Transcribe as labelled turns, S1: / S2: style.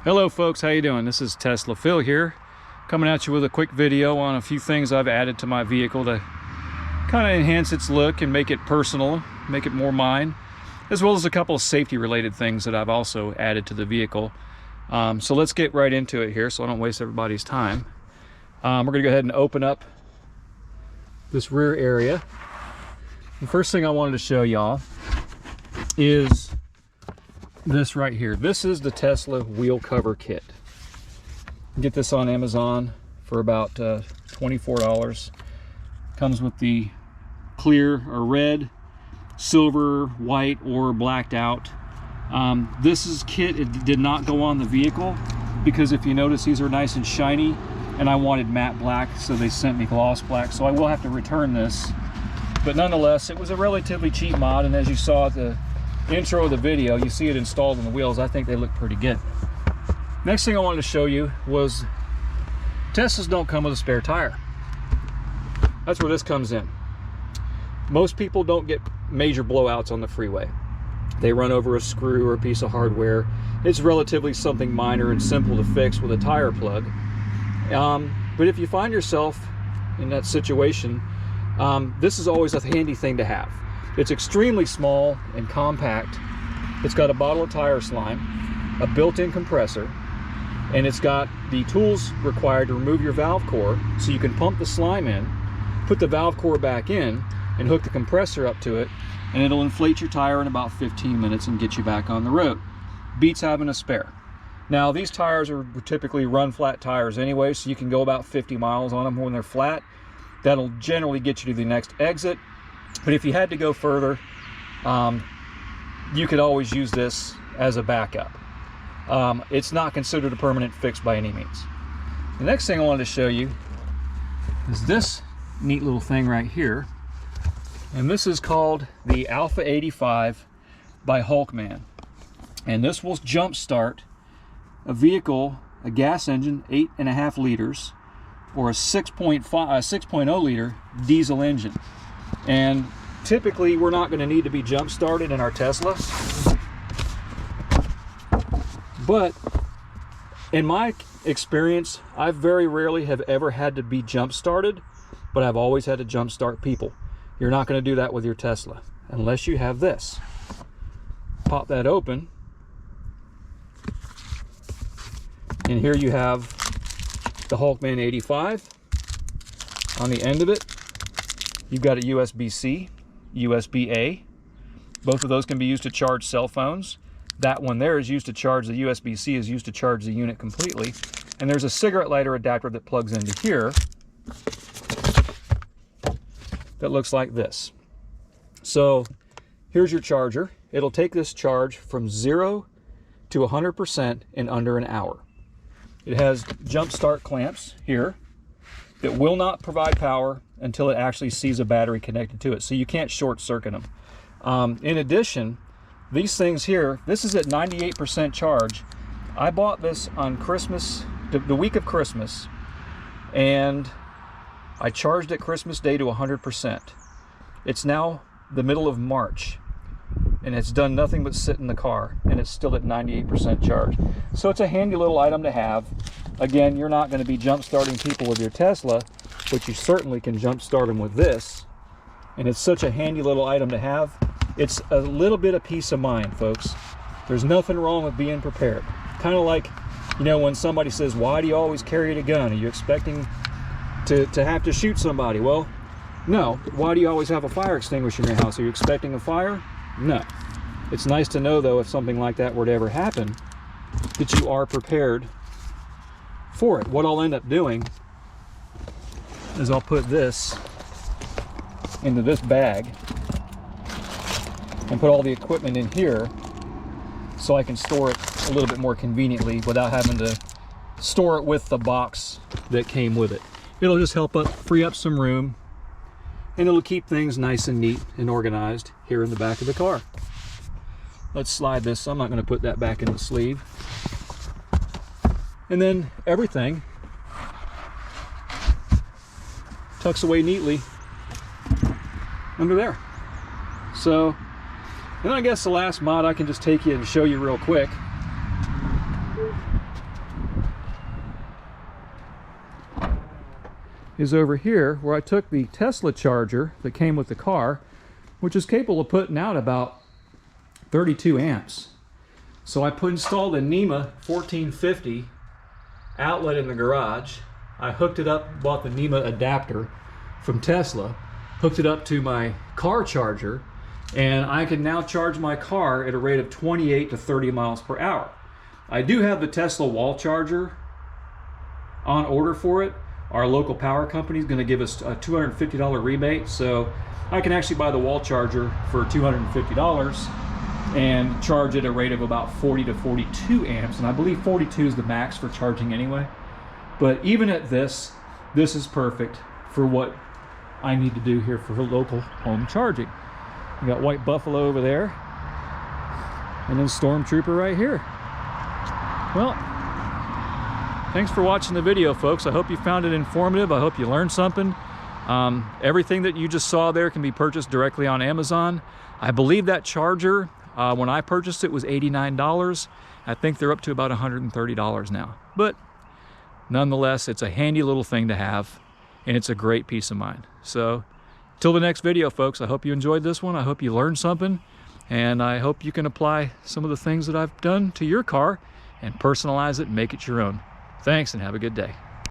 S1: Hello folks, how you doing? This is Tesla Phil here, coming at you with a quick video on a few things I've added to my vehicle to kind of enhance its look and make it personal, make it more mine, as well as a couple of safety related things that I've also added to the vehicle. So let's get right into it here so I don't waste everybody's time. We're gonna go ahead and open up this rear area. The first thing I wanted to show y'all is this right here. This is the Tesla wheel cover kit. You get this on Amazon for about $24. Comes with the clear or red, silver, white, or blacked out. This is kit. It did not go on the vehicle because if you notice, these are nice and shiny, and I wanted matte black, so they sent me gloss black. So I will have to return this, but nonetheless, it was a relatively cheap mod, and as you saw at the intro of the video, you see it installed on the wheels. I think they look pretty good. Next thing I wanted to show you was Teslas don't come with a spare tire. That's where this comes in. Most people don't get major blowouts on the freeway. They run over a screw or a piece of hardware. It's relatively something minor and simple to fix with a tire plug. But if you find yourself in that situation, this is always a handy thing to have. It's extremely small and compact. It's got a bottle of tire slime, a built-in compressor, and it's got the tools required to remove your valve core so you can pump the slime in, put the valve core back in, and hook the compressor up to it, and it'll inflate your tire in about 15 minutes and get you back on the road. Beats having a spare. Now, these tires are typically run flat tires anyway, so you can go about 50 miles on them when they're flat. That'll generally get you to the next exit. But if you had to go further, you could always use this as a backup. It's not considered a permanent fix by any means. The next thing I wanted to show you is this neat little thing right here. And this is called the Alpha 85 by Hulkman. And this will jump start a vehicle, a gas engine, 8.5 liters, or a 6.0 liter diesel engine. And typically we're not going to need to be jump started in our Tesla, but in my experience, I very rarely have ever had to be jump started, but I've always had to jump start people. You're not going to do that with your Tesla unless you have this. Pop that open, and here you have the Hulkman 85. On the end of it, you've got a USB-C, USB-A. Both of those can be used to charge cell phones. That one there is used to charge, the USB-C is used to charge the unit completely. And there's a cigarette lighter adapter that plugs into here that looks like this. So here's your charger. It'll take this charge from 0 to 100% in under an hour. It has jump start clamps here that will not provide power until it actually sees a battery connected to it, so you can't short circuit them. In addition, these things here, this is at 98% charge. I bought this on Christmas, the week of Christmas, and I charged it Christmas Day to 100%. It's now the middle of March, and it's done nothing but sit in the car, and it's still at 98% charge. So it's a handy little item to have. Again, you're not going to be jump starting people with your Tesla, but you certainly can jump start them with this. And it's such a handy little item to have. It's a little bit of peace of mind, folks. There's nothing wrong with being prepared. Kind of like, you know, when somebody says, why do you always carry a gun? Are you expecting to have to shoot somebody? Well, no. Why do you always have a fire extinguisher in your house? Are you expecting a fire? No. It's nice to know, though, if something like that were to ever happen, that you are prepared for it. What I'll end up doing is I'll put this into this bag and put all the equipment in here so I can store it a little bit more conveniently without having to store it with the box that came with it. It'll just help free up some room, and it'll keep things nice and neat and organized here in the back of the car. Let's slide this. I'm not going to put that back in the sleeve. And then everything tucks away neatly under there. So, and I guess the last mod I can just take you and show you real quick is over here, where I took the Tesla charger that came with the car, which is capable of putting out about 32 amps. So I installed a NEMA 1450 outlet in the garage. I hooked it up, bought the NEMA adapter from Tesla, hooked it up to my car charger, and I can now charge my car at a rate of 28 to 30 miles per hour. I do have the Tesla wall charger on order for it. Our local power company is going to give us a $250 rebate, so I can actually buy the wall charger for $250 and charge at a rate of about 40 to 42 amps, and I believe 42 is the max for charging anyway. But even at this is perfect for what I need to do here for local home charging. You got White Buffalo over there, and then Stormtrooper right here. Well, thanks for watching the video, folks. I hope you found it informative. I hope you learned something. Everything that you just saw there can be purchased directly on Amazon. I believe that charger, when I purchased it, was $89. I think they're up to about $130 now. But nonetheless, it's a handy little thing to have, and it's a great peace of mind. So, till the next video, folks, I hope you enjoyed this one. I hope you learned something, and I hope you can apply some of the things that I've done to your car and personalize it and make it your own. Thanks, and have a good day.